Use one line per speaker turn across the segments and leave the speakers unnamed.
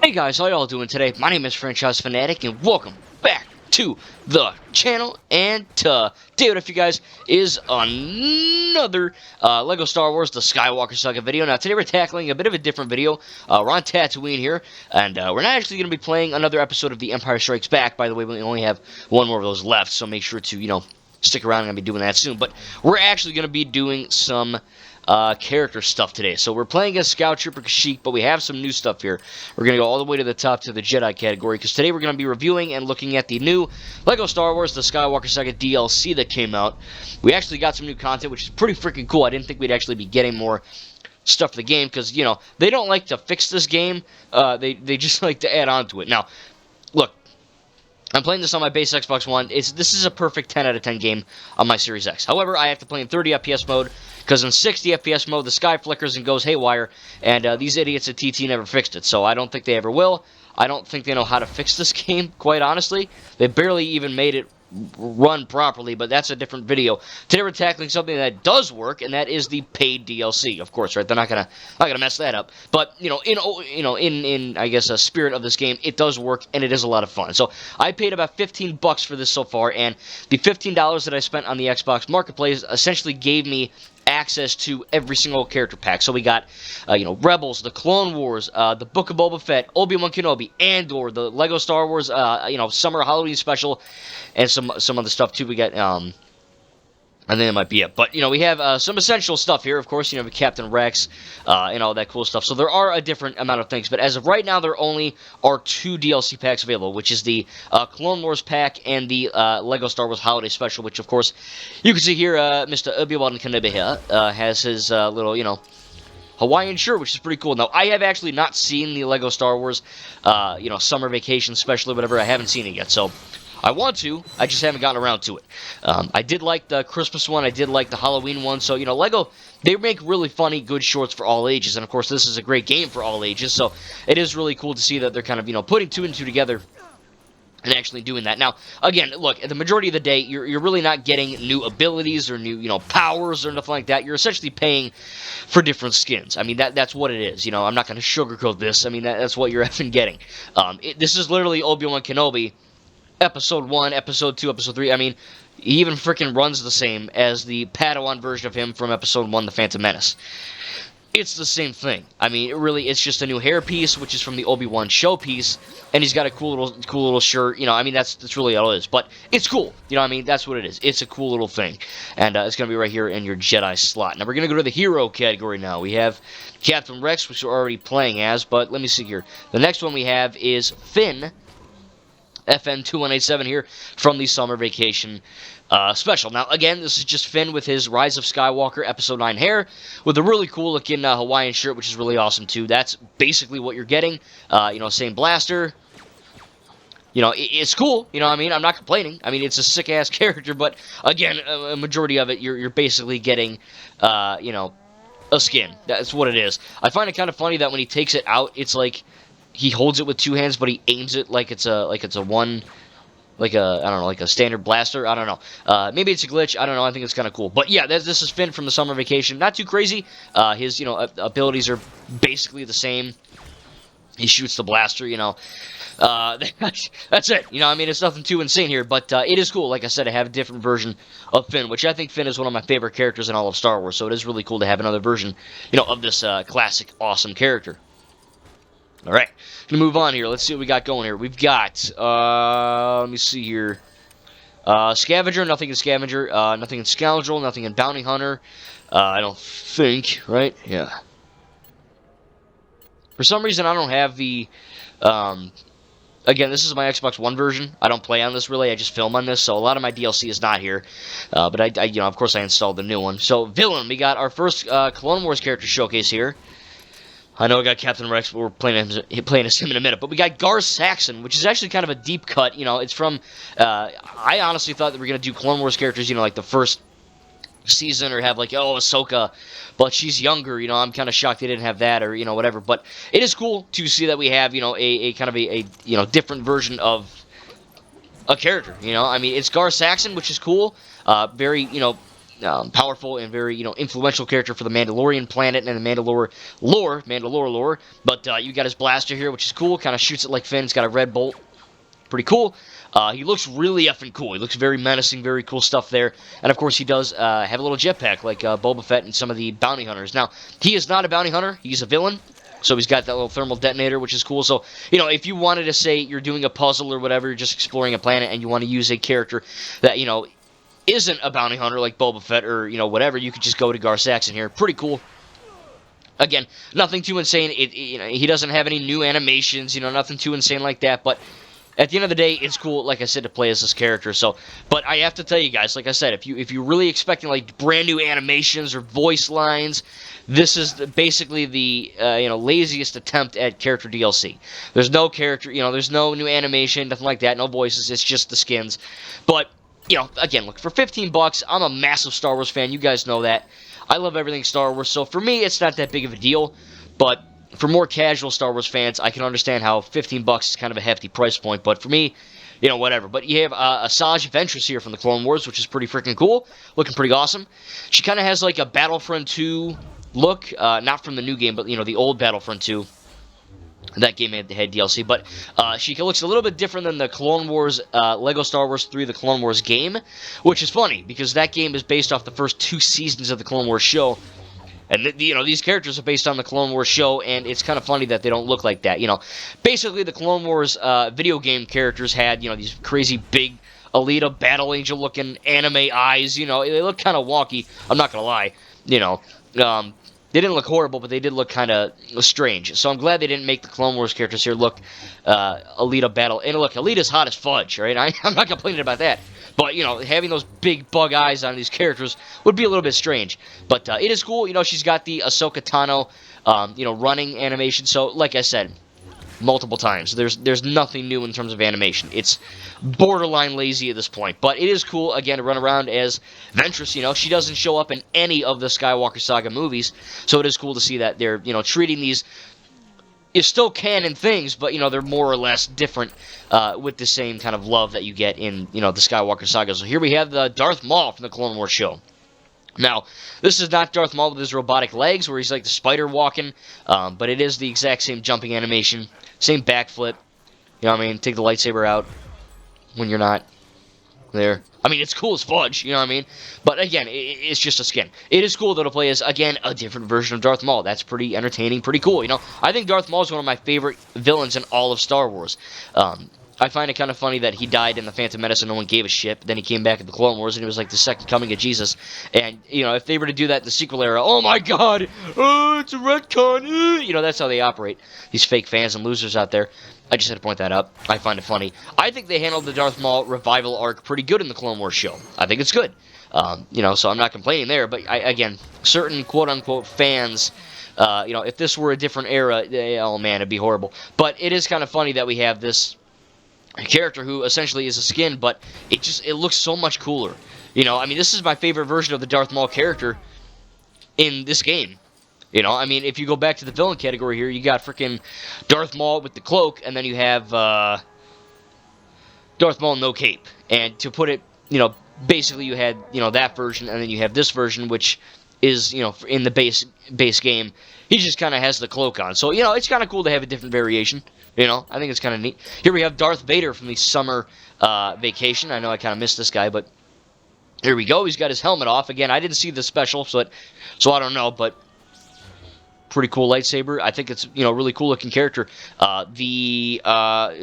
Hey guys, how y'all doing today? My name is Franchise Fanatic, and welcome back to the channel. And today with you guys is another LEGO Star Wars The Skywalker Saga video. Now today we're tackling a bit of a different video. We're on Tatooine here, and we're not actually going to be playing another episode of The Empire Strikes Back. By the way, we only have one more of those left, so make sure to, stick around. I'm going to be doing that soon. But we're actually going to be doing some character stuff today. So we're playing as Scout Trooper Kashyyyk, but we have some new stuff here. We're going to go all the way to the top to the Jedi category, because today we're going to be reviewing and looking at the new LEGO Star Wars The Skywalker Saga DLC that came out. We actually got some new content, which is pretty freaking cool. I didn't think we'd actually be getting more stuff for the game, because, they don't like to fix this game. They just like to add on to it. Now, look, I'm playing this on my base Xbox One. This is a perfect 10 out of 10 game on my Series X. However, I have to play in 30 FPS mode, because in 60 FPS mode, the sky flickers and goes haywire, and these idiots at TT never fixed it, so I don't think they ever will. I don't think they know how to fix this game, quite honestly. They barely even made it run properly, but that's a different video. Today we're tackling something that does work, and that is the paid DLC. Of course, right? They're not gonna mess that up. But in I guess a spirit of this game, it does work, and it is a lot of fun. So I paid about $15 for this so far, and the $15 that I spent on the Xbox Marketplace essentially gave me access to every single character pack. So we got, Rebels, the Clone Wars, the Book of Boba Fett, Obi-Wan Kenobi, Andor, the LEGO Star Wars, Summer Halloween Special, and some other stuff too. We got, I think that might be it. But, we have some essential stuff here, of course, Captain Rex, and all that cool stuff. So there are a different amount of things. But as of right now, there only are 2 DLC packs available, which is the Clone Wars pack and the LEGO Star Wars Holiday Special, which, of course, you can see here, Mr. Obi-Wan Kenobi here has his little, Hawaiian shirt, which is pretty cool. Now, I have actually not seen the LEGO Star Wars, Summer Vacation Special or whatever. I haven't seen it yet, so I want to, I just haven't gotten around to it. I did like the Christmas one, I did like the Halloween one, so, LEGO, they make really funny, good shorts for all ages, and of course, this is a great game for all ages, so it is really cool to see that they're kind of, putting 2 and 2 together and actually doing that. Now, again, look, the majority of the day, you're really not getting new abilities or new, powers or nothing like that. You're essentially paying for different skins. I mean, that's what it is. I'm not going to sugarcoat this. I mean, that's what you're effing getting. This is literally Obi-Wan Kenobi, Episode 1, Episode 2, Episode 3. I mean, he even freaking runs the same as the Padawan version of him from Episode 1, The Phantom Menace. It's the same thing. I mean, it's just a new hairpiece, which is from the Obi-Wan showpiece, and he's got a cool little shirt. That's really all it is. But it's cool. That's what it is. It's a cool little thing, and it's gonna be right here in your Jedi slot. Now we're gonna go to the hero category. Now we have Captain Rex, which we're already playing as. But let me see here. The next one we have is Finn, FN2187 here from the Summer Vacation Special. Now, again, this is just Finn with his Rise of Skywalker Episode 9 hair with a really cool-looking Hawaiian shirt, which is really awesome, too. That's basically what you're getting. Same blaster. It's cool. I'm not complaining. I mean, it's a sick-ass character, but, again, a majority of it, you're basically getting, a skin. That's what it is. I find it kind of funny that when he takes it out, it's like he holds it with 2 hands, but he aims it like it's a one, like a standard blaster. I don't know. Maybe it's a glitch. I don't know. I think it's kind of cool. But yeah, this is Finn from the Summer Vacation. Not too crazy. His abilities are basically the same. He shoots the blaster. That's it. It's nothing too insane here, but it is cool. Like I said, I have a different version of Finn, which I think Finn is one of my favorite characters in all of Star Wars. So it is really cool to have another version, of this classic, awesome character. All right, gonna move on here. Let's see what we got going here. We've got, let me see here. Scavenger, nothing in Scavenger. Nothing in Scoundrel, nothing in Bounty Hunter. I don't think, right? Yeah. For some reason, I don't have the, again, this is my Xbox One version. I don't play on this, really. I just film on this, so a lot of my DLC is not here. But of course, I installed the new one. So, Villain, we got our first Clone Wars character showcase here. I know we got Captain Rex, but we're playing as him in a minute. But we got Gar Saxon, which is actually kind of a deep cut. It's from, I honestly thought that we were going to do Clone Wars characters, like the first season, or have Ahsoka, but she's younger. I'm kind of shocked they didn't have that, or whatever. But it is cool to see that we have a kind of a different version of a character. It's Gar Saxon, which is cool. Very powerful and very, influential character for the Mandalorian planet and the Mandalore lore. But you got his blaster here, which is cool. Kind of shoots it like Finn. It's got a red bolt. Pretty cool. He looks really effing cool. He looks very menacing, very cool stuff there. And, of course, he does have a little jetpack like Boba Fett and some of the bounty hunters. Now, he is not a bounty hunter. He's a villain. So he's got that little thermal detonator, which is cool. So, if you wanted to say you're doing a puzzle or whatever, you're just exploring a planet, and you want to use a character that, isn't a bounty hunter like Boba Fett or, whatever, you could just go to Gar Saxon here. Pretty cool. Again, nothing too insane. He doesn't have any new animations, nothing too insane like that. But at the end of the day, it's cool, like I said, to play as this character. So, but I have to tell you guys, like I said, if you're really expecting like brand new animations or voice lines, this is basically the laziest attempt at character DLC. There's no character, there's no new animation, nothing like that, no voices. It's just the skins. But again, look, for $15, I'm a massive Star Wars fan. You guys know that. I love everything Star Wars. So for me, it's not that big of a deal. But for more casual Star Wars fans, I can understand how $15 is kind of a hefty price point. But for me, whatever. But you have Asajj Ventress here from the Clone Wars, which is pretty freaking cool. Looking pretty awesome. She kind of has like a Battlefront 2 look. Not from the new game, but, the old Battlefront 2. That game had DLC, but she looks a little bit different than the Clone Wars, Lego Star Wars 3, the Clone Wars game, which is funny, because that game is based off the first 2 seasons of the Clone Wars show. And, these characters are based on the Clone Wars show, and it's kind of funny that they don't look like that, Basically, the Clone Wars video game characters had, these crazy big Alita Battle Angel-looking anime eyes, they look kind of wonky, I'm not going to lie, they didn't look horrible, but they did look kind of strange. So I'm glad they didn't make the Clone Wars characters here look Alita Battle. And look, Alita's hot as fudge, right? I'm not complaining about that. But, having those big bug eyes on these characters would be a little bit strange. But it is cool. She's got the Ahsoka Tano, running animation. So, like I said, multiple times, there's nothing new in terms of animation. It's borderline lazy at this point. But it is cool, again, to run around as Ventress. She doesn't show up in any of the Skywalker Saga movies. So it is cool to see that they're, treating these... It's still canon things, but, they're more or less different with the same kind of love that you get in, the Skywalker Saga. So here we have the Darth Maul from the Clone Wars show. Now, this is not Darth Maul with his robotic legs, where he's like the spider walking, but it is the exact same jumping animation, same backflip. You know what I mean? Take the lightsaber out when you're not there. I mean, it's cool as fudge, you know what I mean? But again, it's just a skin. It is cool, though, to play as, again, a different version of Darth Maul. That's pretty entertaining, pretty cool, I think Darth Maul is one of my favorite villains in all of Star Wars. I find it kind of funny that he died in The Phantom Menace and no one gave a shit. Then he came back in the Clone Wars and he was like the second coming of Jesus. And, if they were to do that in the sequel era, oh my god, oh, it's a retcon, that's how they operate. These fake fans and losers out there. I just had to point that out. I find it funny. I think they handled the Darth Maul revival arc pretty good in the Clone Wars show. I think it's good. So I'm not complaining there. But, again, certain quote-unquote fans... if this were a different era, oh man, it'd be horrible. But it is kind of funny that we have this character who essentially is a skin, but it looks so much cooler. This is my favorite version of the Darth Maul character in this game. If you go back to the villain category here, you got freaking Darth Maul with the cloak, and then you have Darth Maul no cape. And to put it, basically you had, that version, and then you have this version, which is, in the base game, he just kind of has the cloak on. So, it's kind of cool to have a different variation. I think it's kind of neat. Here we have Darth Vader from the summer vacation. I know I kind of missed this guy, but here we go. He's got his helmet off. Again, I didn't see the special, so I don't know, but pretty cool lightsaber. I think it's, really cool looking character. The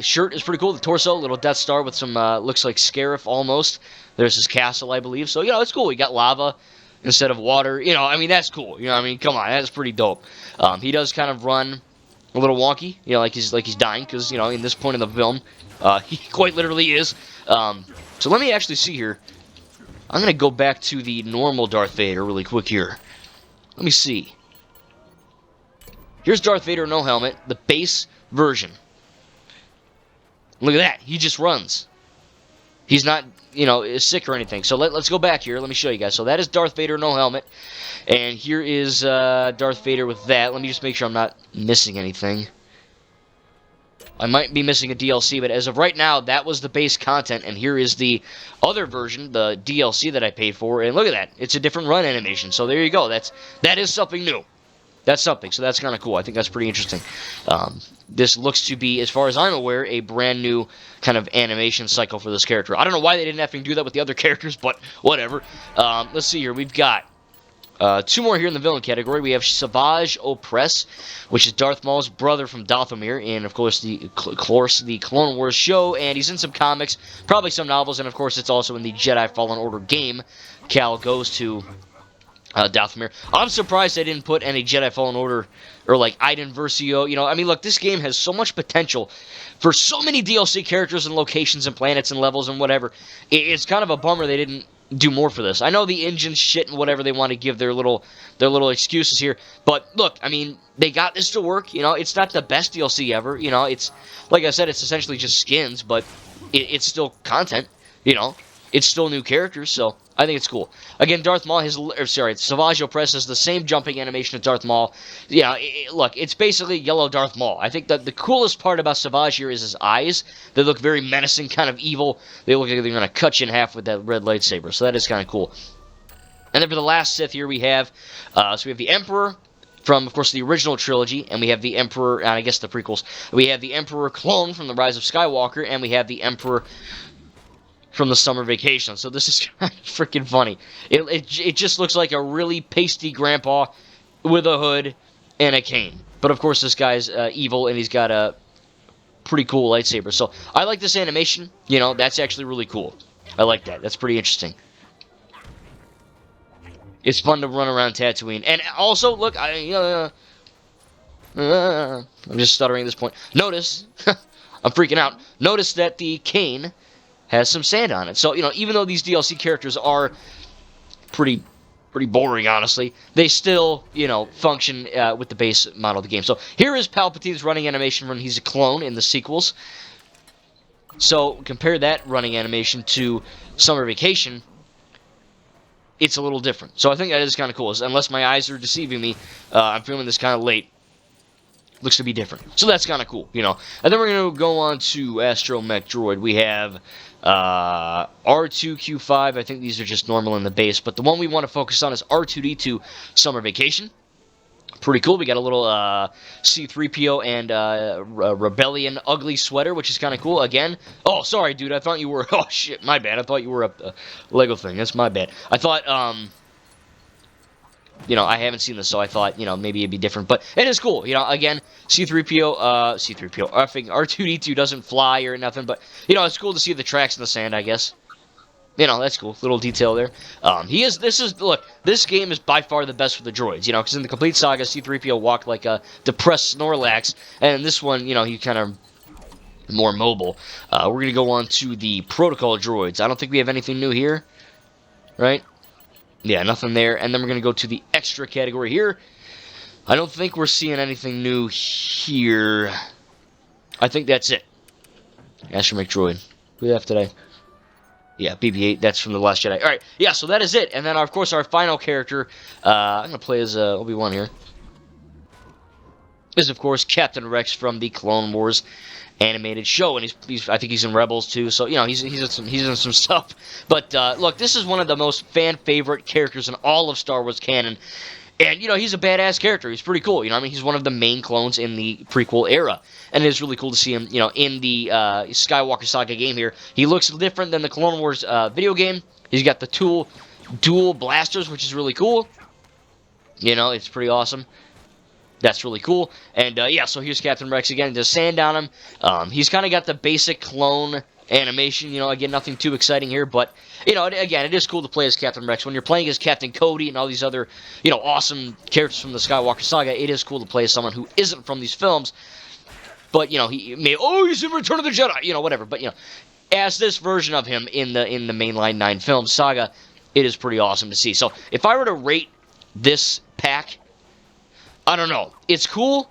shirt is pretty cool. The torso, little Death Star with some, looks like Scarif almost. There's his castle, I believe. So, it's cool. He got lava instead of water. That's cool. Come on, that's pretty dope. He does kind of run a little wonky, like he's dying, because, in this point in the film, he quite literally is. So let me actually see here. I'm going to go back to the normal Darth Vader really quick here. Let me see. Here's Darth Vader, no helmet, the base version. Look at that, he just runs. He's not, sick or anything. So let's go back here. Let me show you guys. So that is Darth Vader, no helmet. And here is Darth Vader with that. Let me just make sure I'm not missing anything. I might be missing a DLC, but as of right now, that was the base content, and here is the other version, the DLC that I paid for, and look at that. It's a different run animation, so there you go. That is something new. That's something, so that's kind of cool. I think that's pretty interesting. This looks to be, as far as I'm aware, a brand new kind of animation cycle for this character. I don't know why they didn't have to do that with the other characters, but whatever. Let's see here. We've got two more here in the villain category. We have Savage Opress, which is Darth Maul's brother from Dathomir, and of course the Clone Wars show, and he's in some comics, probably some novels, and of course it's also in the Jedi Fallen Order game. Cal goes to Dathomir. I'm surprised they didn't put any Jedi Fallen Order or like Iden Versio. You know, I mean, look, this game has so much potential for so many DLC characters and locations and planets and levels and whatever. It's kind of a bummer they didn't do more for this. I know the engine shit and whatever they want to give their little excuses here, but look, I mean, they got this to work. You know, it's not the best DLC ever. You know, it's like I said, it's essentially just skins, but it's still content. You know, it's still new characters, so I think it's cool. Again, Savage Opress has the same jumping animation as Darth Maul. Yeah, look, it's basically yellow Darth Maul. I think that the coolest part about Savage here is his eyes. They look very menacing, kind of evil. They look like they're going to cut you in half with that red lightsaber, so that is kind of cool. And then for the last Sith here, we have the Emperor from, of course, the original trilogy, and we have the Emperor, and I guess the prequels. We have the Emperor clone from The Rise of Skywalker, and we have the Emperor from the Summer Vacation. So this is kind of freaking funny. It just looks like a really pasty grandpa with a hood and a cane. But of course this guy's evil, and he's got a pretty cool lightsaber. So I like this animation. You know, that's actually really cool. I like that. That's pretty interesting. It's fun to run around Tatooine. And also, look, I'm just stuttering at this point. Notice, I'm freaking out. Notice that the cane has some sand on it. So, you know, even though these DLC characters are pretty boring, honestly, they still, you know, function with the base model of the game. So here is Palpatine's running animation when he's a clone in the sequels. So compare that running animation to Summer Vacation. It's a little different. So I think that is kind of cool. Unless my eyes are deceiving me, I'm feeling this kind of late. Looks to be different. So that's kind of cool, you know. And then we're going to go on to Astromech Droid. We have R2-Q5. I think these are just normal in the base. But the one we want to focus on is R2-D2 Summer Vacation. Pretty cool. We got a little C-3PO and Rebellion ugly sweater, which is kind of cool. Again, oh, sorry, dude. I thought you were... Oh, shit, my bad. I thought you were a Lego thing. That's my bad. I thought... you know, I haven't seen this, so I thought, you know, maybe it'd be different. But it is cool. You know, again, C-3PO, I think R2-D2 doesn't fly or nothing, but, you know, it's cool to see the tracks in the sand, I guess. You know, that's cool. Little detail there. Look, this game is by far the best for the droids, you know, because in the Complete Saga, C-3PO walked like a depressed Snorlax, and in this one, you know, he kind of more mobile. We're going to go on to the Protocol droids. I don't think we have anything new here, right? Yeah, nothing there. And then we're going to go to the extra category here. I don't think we're seeing anything new here. I think that's it. Astromech Droid. What do we have today? Yeah, BB-8. That's from The Last Jedi. Alright, yeah, so that is it. And then, of course, our final character, I'm going to play as Obi-Wan here, is, of course, Captain Rex from the Clone Wars animated show, and I think he's in Rebels too. So you know he's in some stuff. But look, this is one of the most fan favorite characters in all of Star Wars canon, and you know he's a badass character. He's pretty cool. You know, I mean, he's one of the main clones in the prequel era, and it is really cool to see him. You know, in the Skywalker Saga game here, he looks different than the Clone Wars video game. He's got the dual blasters, which is really cool. You know, it's pretty awesome. That's really cool. And, yeah, so here's Captain Rex again. There's sand on him. He's kind of got the basic clone animation. You know, again, nothing too exciting here. But, you know, again, it is cool to play as Captain Rex. When you're playing as Captain Cody and all these other, you know, awesome characters from the Skywalker Saga, it is cool to play as someone who isn't from these films. But, you know, he's in Return of the Jedi. You know, whatever. But, you know, as this version of him in the mainline 9 film saga, it is pretty awesome to see. So, if I were to rate this pack, I don't know. It's cool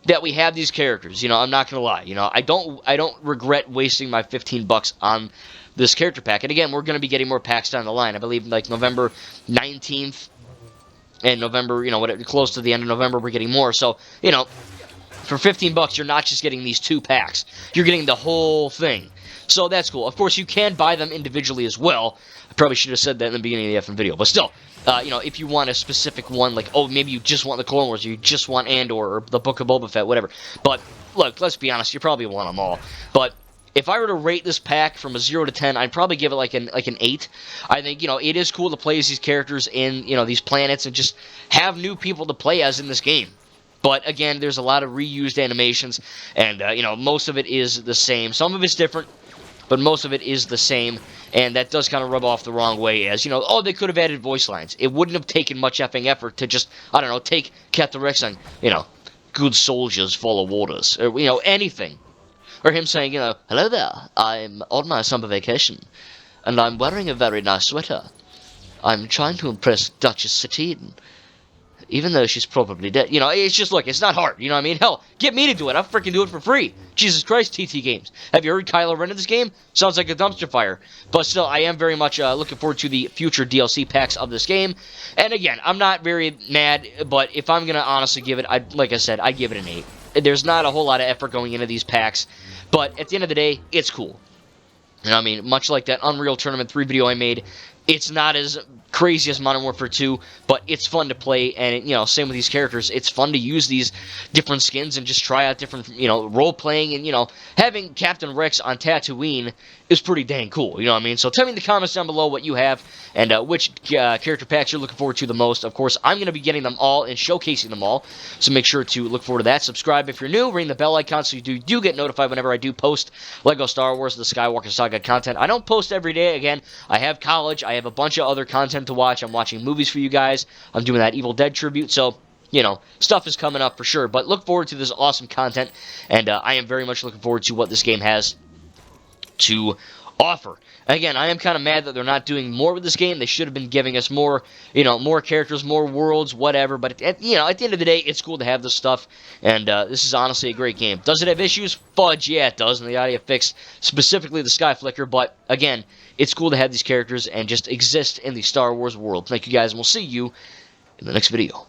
that we have these characters. You know, I'm not gonna lie. You know, I don't regret wasting my $15 on this character pack. And again, we're gonna be getting more packs down the line. I believe like November 19th and November, you know, close to the end of November, we're getting more. So, you know, For 15 bucks, you're not just getting these 2 packs. You're getting the whole thing. So that's cool. Of course, you can buy them individually as well. I probably should have said that in the beginning of the effing video. But still, if you want a specific one, like, oh, maybe you just want the Clone Wars, or you just want Andor, or the Book of Boba Fett, whatever. But, look, let's be honest, you probably want them all. But if I were to rate this pack from a 0 to 10, I'd probably give it like an 8. I think, it is cool to play as these characters in, these planets and just have new people to play as in this game. But, again, there's a lot of reused animations, and, most of it is the same. Some of it's different, but most of it is the same, and that does kind of rub off the wrong way as, they could have added voice lines. It wouldn't have taken much effing effort to just, take Captain Rex saying, good soldiers follow orders, or, anything. Or him saying, hello there, I'm on my summer vacation, and I'm wearing a very nice sweater. I'm trying to impress Duchess Satine, even though she's probably dead. It's just, look, it's not hard, you know what I mean? Hell, get me to do it, I'll freaking do it for free. Jesus Christ, TT Games. Have you heard Kylo Ren in this game? Sounds like a dumpster fire. But still, I am very much looking forward to the future DLC packs of this game. And again, I'm not very mad, but if I'm going to honestly give it, like I said, I'd give it an 8. There's not a whole lot of effort going into these packs, but at the end of the day, it's cool. Much like that Unreal Tournament 3 video I made, it's not as crazy as Modern Warfare 2, but it's fun to play, and, same with these characters. It's fun to use these different skins and just try out different, role-playing, and, having Captain Rex on Tatooine is pretty dang cool, So tell me in the comments down below what you have, and which character packs you're looking forward to the most. Of course, I'm going to be getting them all and showcasing them all, so make sure to look forward to that. Subscribe if you're new, ring the bell icon so you do get notified whenever I do post LEGO Star Wars, the Skywalker Saga content. I don't post every day, again, I have college, I have a bunch of other content to watch, I'm watching movies for you guys, I'm doing that Evil Dead tribute, so stuff is coming up for sure. But look forward to this awesome content, and I am very much looking forward to what this game has to offer. Again, I am kind of mad that they're not doing more with this game. They should have been giving us more, more characters, more worlds, whatever. But, at the end of the day, it's cool to have this stuff, and this is honestly a great game. Does it have issues? Fudge, yeah, it does, and the audio fixed, specifically the Sky Flicker. But, again, it's cool to have these characters and just exist in the Star Wars world. Thank you guys, and we'll see you in the next video.